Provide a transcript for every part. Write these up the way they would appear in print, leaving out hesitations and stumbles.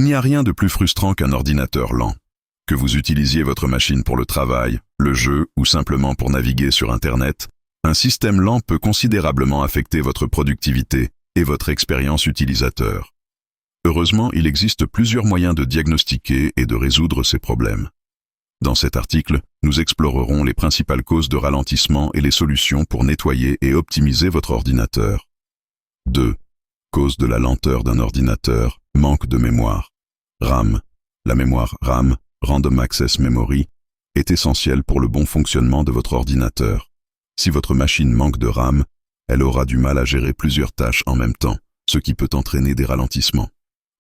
n'y a rien de plus frustrant qu'un ordinateur lent. Que vous utilisiez votre machine pour le travail, le jeu ou simplement pour naviguer sur Internet, un système lent peut considérablement affecter votre productivité et votre expérience utilisateur. Heureusement, il existe plusieurs moyens de diagnostiquer et de résoudre ces problèmes. Dans cet article, nous explorerons les principales causes de ralentissement et les solutions pour nettoyer et optimiser votre ordinateur. 2. Cause de la lenteur d'un ordinateur, manque de mémoire. RAM. La mémoire RAM, Random Access Memory, est essentielle pour le bon fonctionnement de votre ordinateur. Si votre machine manque de RAM, elle aura du mal à gérer plusieurs tâches en même temps, ce qui peut entraîner des ralentissements.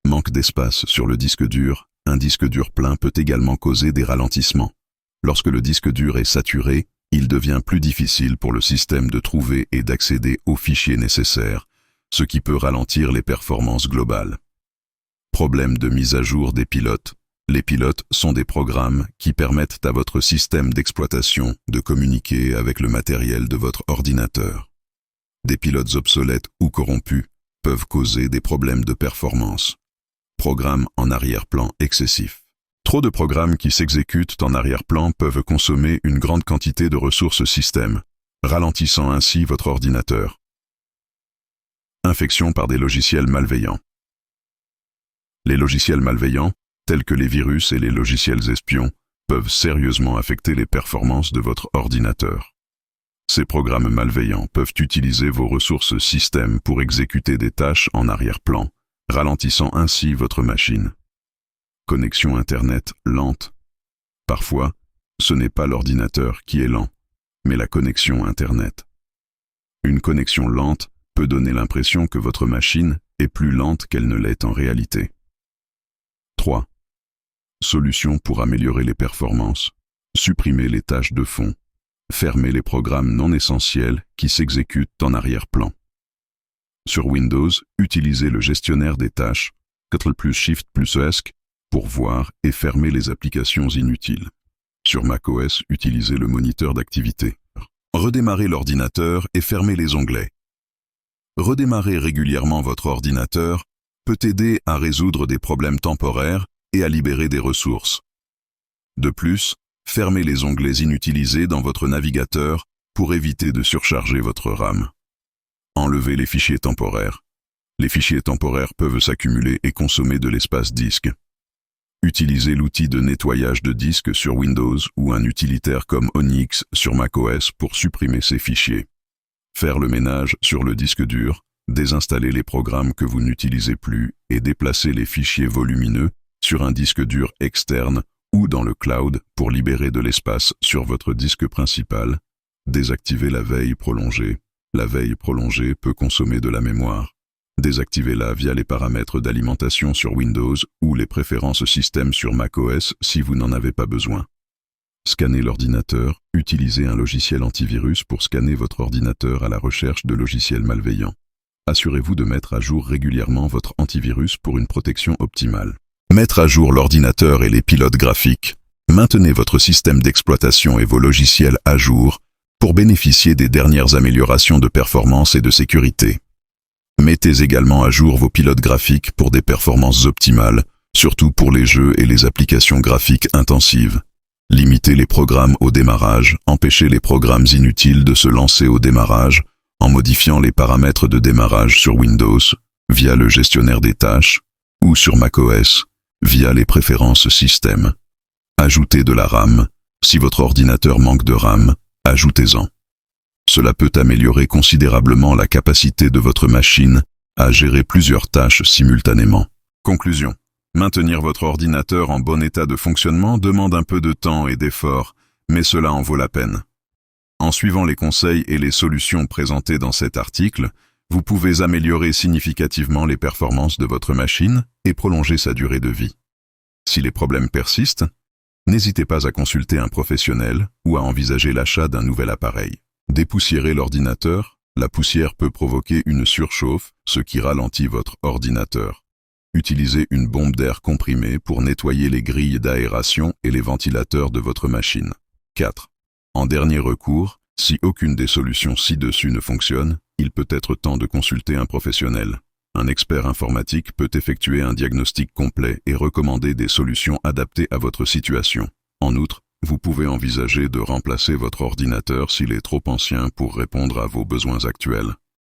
Manque d'espace sur le disque dur. Un disque dur plein peut également causer des ralentissements. Lorsque le disque dur est saturé, il devient plus difficile pour le système de trouver et d'accéder aux fichiers nécessaires, ce qui peut ralentir les performances globales. Problème de mise à jour des pilotes. Les pilotes sont des programmes qui permettent à votre système d'exploitation de communiquer avec le matériel de votre ordinateur. Des pilotes obsolètes ou corrompus peuvent causer des problèmes de performance. Programmes en arrière-plan excessif. Trop de programmes qui s'exécutent en arrière-plan peuvent consommer une grande quantité de ressources système, ralentissant ainsi votre ordinateur. Infection par des logiciels malveillants. Les logiciels malveillants, tels que les virus et les logiciels espions, peuvent sérieusement affecter les performances de votre ordinateur. Ces programmes malveillants peuvent utiliser vos ressources système pour exécuter des tâches en arrière-plan, ralentissant ainsi votre machine. Connexion Internet lente. Parfois, ce n'est pas l'ordinateur qui est lent, mais la connexion Internet. Une connexion lente peut donner l'impression que votre machine est plus lente qu'elle ne l'est en réalité. 3. Solution pour améliorer les performances. Supprimer les tâches de fond. Fermer les programmes non essentiels qui s'exécutent en arrière-plan. Sur Windows, utilisez le gestionnaire des tâches, Ctrl+Shift+ESC, pour voir et fermer les applications inutiles. Sur macOS, utilisez le moniteur d'activité. Redémarrez l'ordinateur et fermez les onglets. Redémarrer régulièrement votre ordinateur peut aider à résoudre des problèmes temporaires et à libérer des ressources. De plus, fermez les onglets inutilisés dans votre navigateur pour éviter de surcharger votre RAM. Enlevez les fichiers temporaires. Les fichiers temporaires peuvent s'accumuler et consommer de l'espace disque. Utilisez l'outil de nettoyage de disque sur Windows ou un utilitaire comme Onyx sur macOS pour supprimer ces fichiers. Faire le ménage sur le disque dur, désinstaller les programmes que vous n'utilisez plus et déplacer les fichiers volumineux sur un disque dur externe ou dans le cloud pour libérer de l'espace sur votre disque principal. Désactivez la veille prolongée. La veille prolongée peut consommer de la mémoire. Désactivez-la via les paramètres d'alimentation sur Windows ou les préférences système sur macOS si vous n'en avez pas besoin. Scannez l'ordinateur. Utilisez un logiciel antivirus pour scanner votre ordinateur à la recherche de logiciels malveillants. Assurez-vous de mettre à jour régulièrement votre antivirus pour une protection optimale. Mettre à jour l'ordinateur et les pilotes graphiques. Maintenez votre système d'exploitation et vos logiciels à jour pour bénéficier des dernières améliorations de performance et de sécurité. Mettez également à jour vos pilotes graphiques pour des performances optimales, surtout pour les jeux et les applications graphiques intensives. Limitez les programmes au démarrage, empêchez les programmes inutiles de se lancer au démarrage, en modifiant les paramètres de démarrage sur Windows, via le gestionnaire des tâches, ou sur macOS, via les préférences système. Ajoutez de la RAM. Si votre ordinateur manque de RAM, ajoutez-en. Cela peut améliorer considérablement la capacité de votre machine à gérer plusieurs tâches simultanément. Conclusion. Maintenir votre ordinateur en bon état de fonctionnement demande un peu de temps et d'effort, mais cela en vaut la peine. En suivant les conseils et les solutions présentées dans cet article, vous pouvez améliorer significativement les performances de votre machine et prolonger sa durée de vie. Si les problèmes persistent, n'hésitez pas à consulter un professionnel ou à envisager l'achat d'un nouvel appareil. Dépoussiérer l'ordinateur. La poussière peut provoquer une surchauffe, ce qui ralentit votre ordinateur. Utilisez une bombe d'air comprimée pour nettoyer les grilles d'aération et les ventilateurs de votre machine. 4. En dernier recours, si aucune des solutions ci-dessus ne fonctionne, il peut être temps de consulter un professionnel. Un expert informatique peut effectuer un diagnostic complet et recommander des solutions adaptées à votre situation. En outre, vous pouvez envisager de remplacer votre ordinateur s'il est trop ancien pour répondre à vos besoins actuels.